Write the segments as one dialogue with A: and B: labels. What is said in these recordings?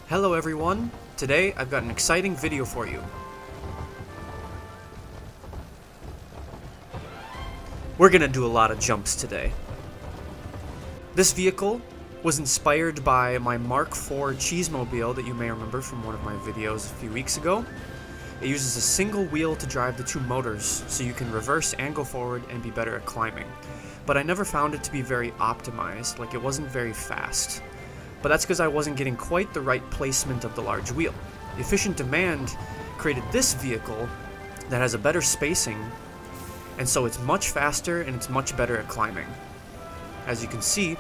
A: Hello everyone, today I've got an exciting video for you. We're gonna do a lot of jumps today. This vehicle was inspired by my Mark IV chesemobile that you may remember from one of my videos a few weeks ago. It uses a single wheel to drive the two motors, so you can reverse and go forward and be better at climbing. But I never found it to be very optimized, like it wasn't very fast. But that's because I wasn't getting quite the right placement of the large wheel. Efficient Demand created this vehicle that has a better spacing, and so it's much faster and it's much better at climbing. As you can see,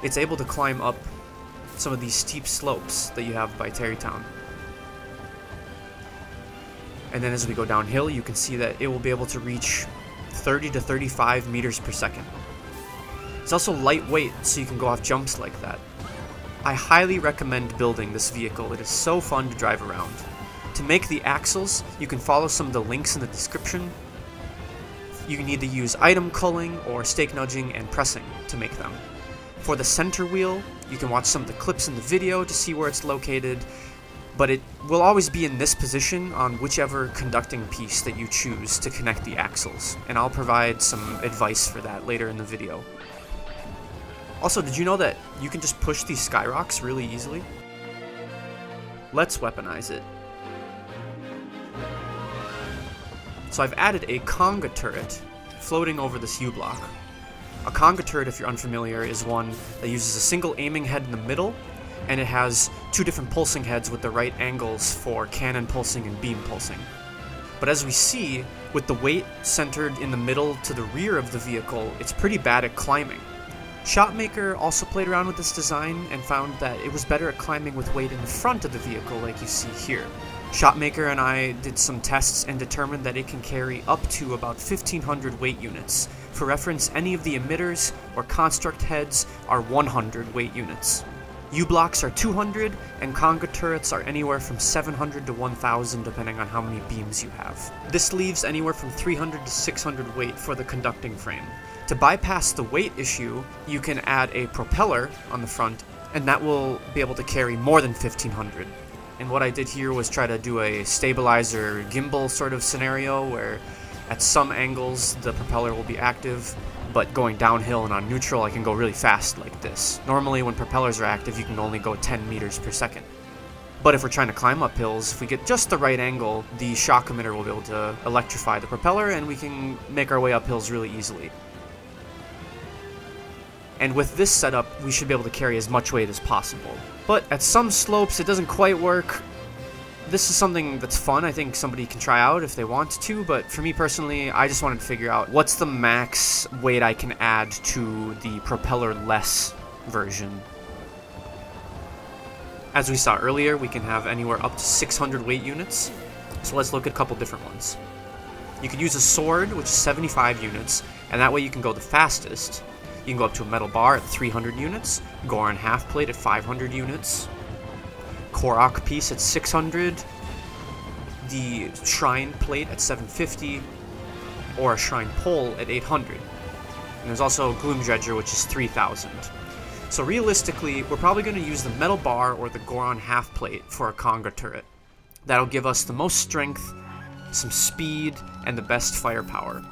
A: it's able to climb up some of these steep slopes that you have by Terrytown. And then as we go downhill, you can see that it will be able to reach 30 to 35 meters per second. It's also lightweight, so you can go off jumps like that. I highly recommend building this vehicle. It is so fun to drive around. To make the axles, you can follow some of the links in the description. You can either use item culling or stake nudging and pressing to make them. For the center wheel, you can watch some of the clips in the video to see where it's located, but it will always be in this position on whichever conducting piece that you choose to connect the axles, and I'll provide some advice for that later in the video. Also, did you know that you can just push these skyrocks really easily? Let's weaponize it. So I've added a conga turret floating over this U-block. A conga turret, if you're unfamiliar, is one that uses a single aiming head in the middle, and it has two different pulsing heads with the right angles for cannon pulsing and beam pulsing. But as we see, with the weight centered in the middle to the rear of the vehicle, it's pretty bad at climbing. Shotmaker also played around with this design and found that it was better at climbing with weight in the front of the vehicle like you see here. Shotmaker and I did some tests and determined that it can carry up to about 1,500 weight units. For reference, any of the emitters or construct heads are 100 weight units. U-blocks are 200, and conga turrets are anywhere from 700 to 1,000 depending on how many beams you have. This leaves anywhere from 300 to 600 weight for the conducting frame. To bypass the weight issue, you can add a propeller on the front, and that will be able to carry more than 1,500. And what I did here was try to do a stabilizer gimbal sort of scenario where at some angles the propeller will be active, but going downhill and on neutral I can go really fast like this. Normally when propellers are active you can only go 10 meters per second. But if we're trying to climb up hills, if we get just the right angle, the shock emitter will be able to electrify the propeller and we can make our way up hills really easily. And with this setup, we should be able to carry as much weight as possible. But at some slopes, it doesn't quite work. This is something that's fun. I think somebody can try out if they want to, but for me personally, I just wanted to figure out what's the max weight I can add to the propeller-less version. As we saw earlier, we can have anywhere up to 600 weight units. So let's look at a couple different ones. You could use a sword, which is 75 units, and that way you can go the fastest. You can go up to a metal bar at 300 units, Goron half plate at 500 units, Korok piece at 600, the shrine plate at 750, or a shrine pole at 800. And there's also Gloom Dredger, which is 3,000. So realistically, we're probably going to use the metal bar or the Goron half plate for a conga turret. That'll give us the most strength, some speed, and the best firepower.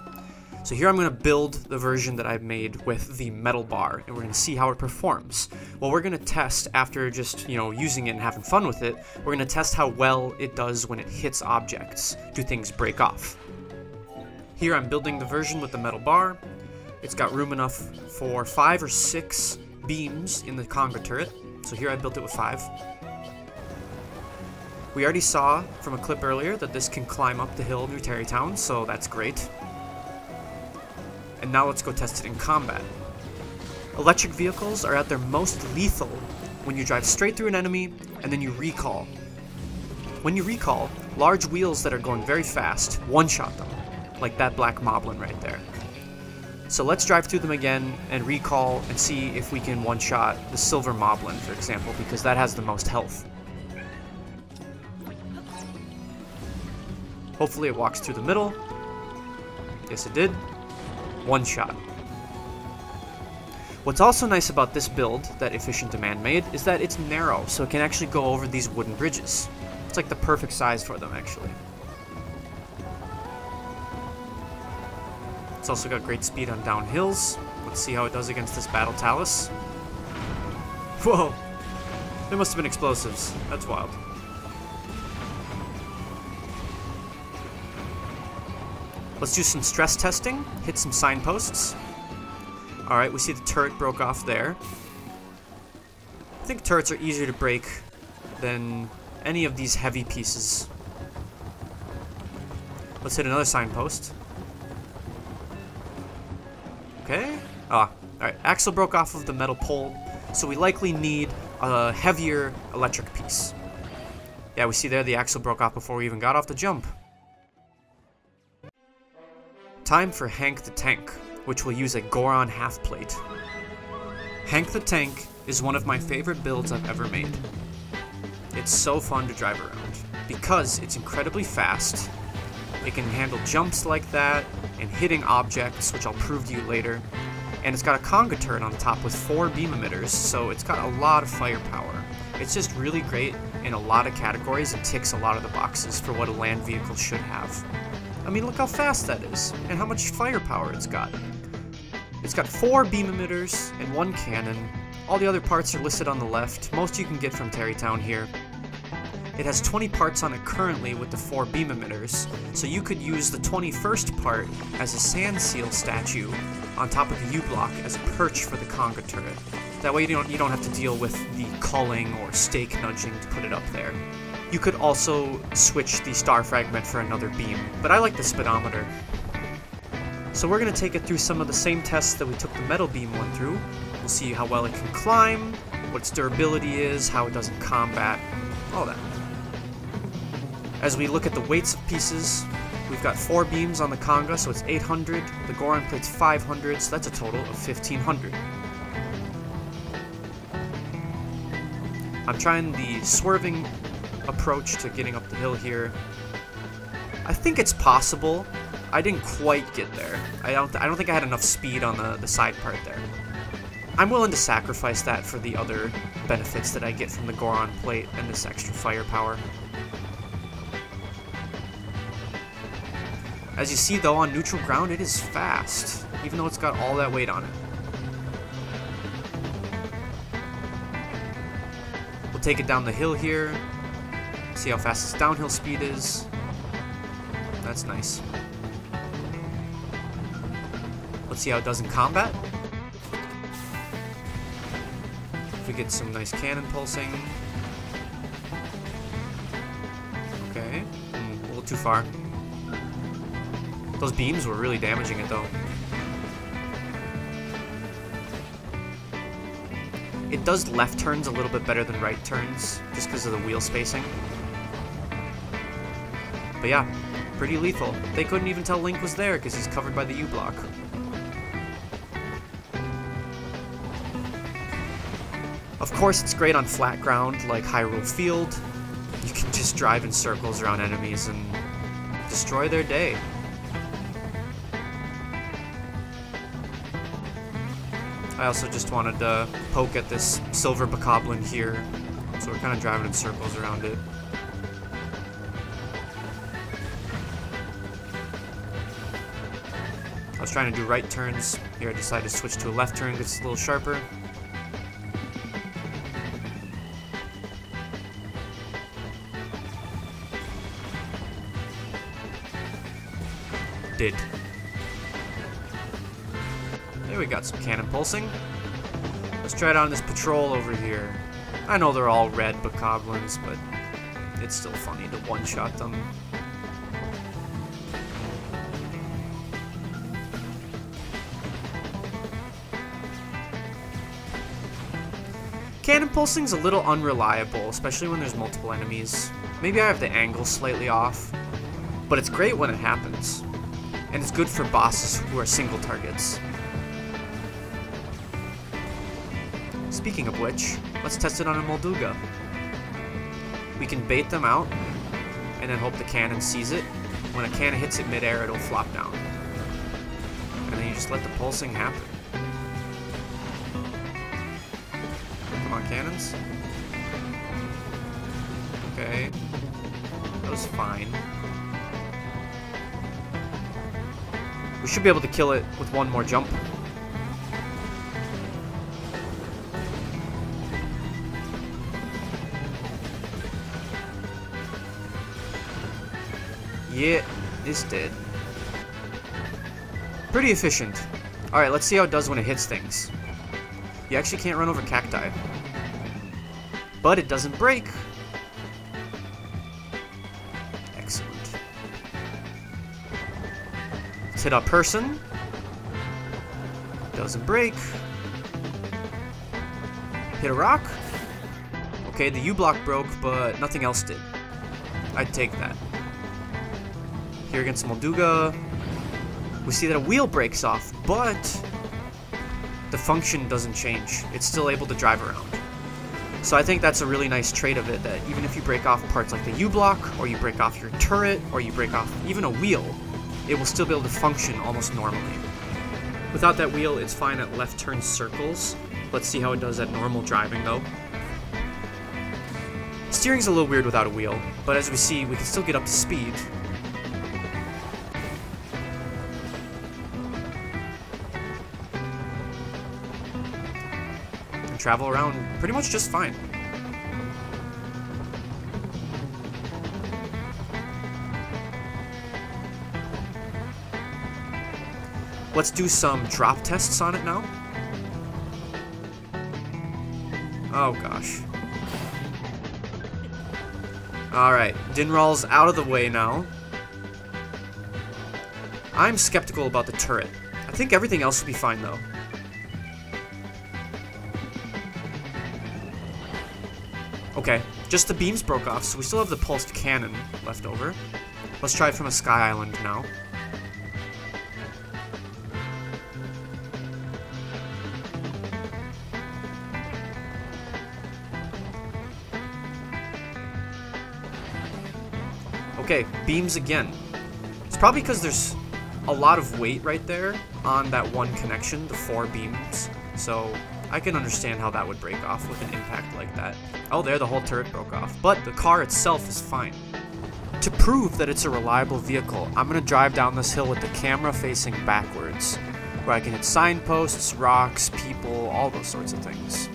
A: So here I'm going to build the version that I've made with the metal bar, and we're going to see how it performs. Well, we're going to test, after just, using it and having fun with it, we're going to test how well it does when it hits objects. Do things break off? Here I'm building the version with the metal bar. It's got room enough for 5 or 6 beams in the conga turret, so here I built it with 5. We already saw from a clip earlier that this can climb up the hill near Terrytown, so that's great. And now let's go test it in combat. Electric vehicles are at their most lethal when you drive straight through an enemy and then you recall. When you recall, large wheels that are going very fast one-shot them, like that black moblin right there. So let's drive through them again and recall and see if we can one-shot the silver moblin, for example, because that has the most health. Hopefully it walks through the middle. Yes, it did. One shot. What's also nice about this build that Efficient Demand made is that it's narrow, so it can actually go over these wooden bridges. It's like the perfect size for them, actually. It's also got great speed on downhills. Let's see how it does against this Battle Talus. Whoa! There must have been explosives. That's wild. Let's do some stress testing. Hit some signposts. Alright, we see the turret broke off there. I think turrets are easier to break than any of these heavy pieces. Let's hit another signpost. Okay. Alright, axle broke off of the metal pole, so we likely need a heavier electric piece. Yeah, we see there the axle broke off before we even got off the jump. Time for Hank the Tank, which will use a Goron half-plate. Hank the Tank is one of my favorite builds I've ever made. It's so fun to drive around, because it's incredibly fast, it can handle jumps like that, and hitting objects, which I'll prove to you later, and it's got a conga turret on the top with 4 beam emitters, so it's got a lot of firepower. It's just really great in a lot of categories and ticks a lot of the boxes for what a land vehicle should have. I mean, look how fast that is, and how much firepower it's got. It's got 4 beam emitters and 1 cannon. All the other parts are listed on the left, most you can get from Terrytown here. It has 20 parts on it currently with the 4 beam emitters, so you could use the 21st part as a sand seal statue on top of the U-block as a perch for the conga turret. That way you don't have to deal with the culling or stake nudging to put it up there. You could also switch the star fragment for another beam, but I like the speedometer. So we're going to take it through some of the same tests that we took the metal beam one through. We'll see how well it can climb, what its durability is, how it does in combat, all that. As we look at the weights of pieces, we've got 4 beams on the conga, so it's 800. The Goron plate's 500, so that's a total of 1500. I'm trying the swerving approach to getting up the hill here. I think it's possible. I didn't quite get there. I don't think I had enough speed on the side part there. I'm willing to sacrifice that for the other benefits that I get from the Goron plate and this extra firepower. As you see though, on neutral ground it is fast, even though it's got all that weight on it. We'll take it down the hill here, see how fast its downhill speed is. That's nice. Let's see how it does in combat. If we get some nice cannon pulsing. Okay, a little too far. Those beams were really damaging it though. It does left turns a little bit better than right turns, just because of the wheel spacing. But yeah, pretty lethal. They couldn't even tell Link was there because he's covered by the U-block. Of course, it's great on flat ground like Hyrule Field. You can just drive in circles around enemies and destroy their day. I also just wanted to poke at this silver bokoblin here, so we're kind of driving in circles around it. I was trying to do right turns. Here I decided to switch to a left turn, gets a little sharper. Did. There we got some cannon pulsing. Let's try it on this patrol over here. I know they're all red bokoblins, but it's still funny to one-shot them. Cannon pulsing's a little unreliable, especially when there's multiple enemies. Maybe I have the angle slightly off, but it's great when it happens. And it's good for bosses who are single targets. Speaking of which, let's test it on a Molduga. We can bait them out, and then hope the cannon sees it. When a cannon hits it midair, it'll flop down. And then you just let the pulsing happen. cannons. Okay. That was fine. We should be able to kill it with one more jump. Yeah, it's dead. Pretty efficient. Alright, let's see how it does when it hits things. You actually can't run over cacti. But it doesn't break. Excellent. Let's hit a person. Doesn't break. Hit a rock. Okay, the U-block broke, but nothing else did. I'd take that. Here against Molduga, we see that a wheel breaks off, but the function doesn't change. It's still able to drive around. So I think that's a really nice trait of it, that even if you break off parts like the U-block, or you break off your turret, or you break off even a wheel, it will still be able to function almost normally. Without that wheel, it's fine at left turn circles. Let's see how it does at normal driving, though. Steering's a little weird without a wheel, but as we see, we can still get up to speed. And travel around pretty much just fine. Let's do some drop tests on it now. Oh gosh. Alright, Dinral's out of the way now. I'm skeptical about the turret. I think everything else will be fine though. Okay, just the beams broke off, so we still have the pulsed cannon left over. Let's try it from a sky island now. Okay, beams again. It's probably because there's a lot of weight right there on that one connection, the 4 beams. So I can understand how that would break off with an impact like that. Oh, there, the whole turret broke off. But the car itself is fine. To prove that it's a reliable vehicle, I'm going to drive down this hill with the camera facing backwards, where I can hit signposts, rocks, people, all those sorts of things.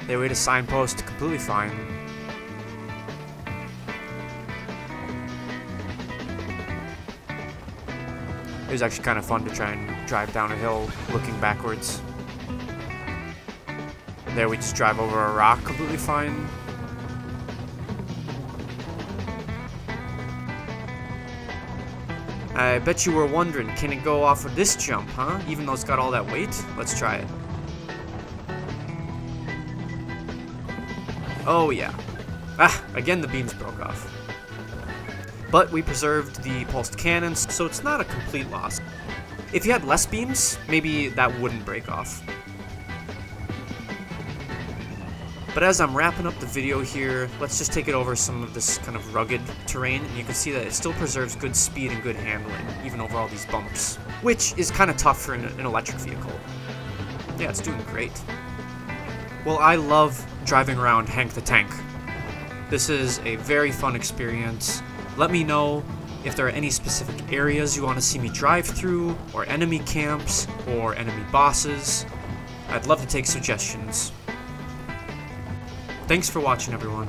A: They hit a signpost, completely fine. It was actually kind of fun to try and drive down a hill looking backwards. There we just drive over a rock completely fine. I bet you were wondering, can it go off of this jump, huh? Even though it's got all that weight? Let's try it. Oh yeah. Ah, again the beams broke off. But we preserved the pulsed cannons, so it's not a complete loss. If you had less beams, maybe that wouldn't break off. But as I'm wrapping up the video here, let's just take it over some of this kind of rugged terrain, and you can see that it still preserves good speed and good handling, even over all these bumps, which is kind of tough for an electric vehicle. Yeah, it's doing great. Well, I love driving around Hank the Tank. This is a very fun experience. Let me know if there are any specific areas you want to see me drive through, or enemy camps, or enemy bosses. I'd love to take suggestions. Thanks for watching, everyone.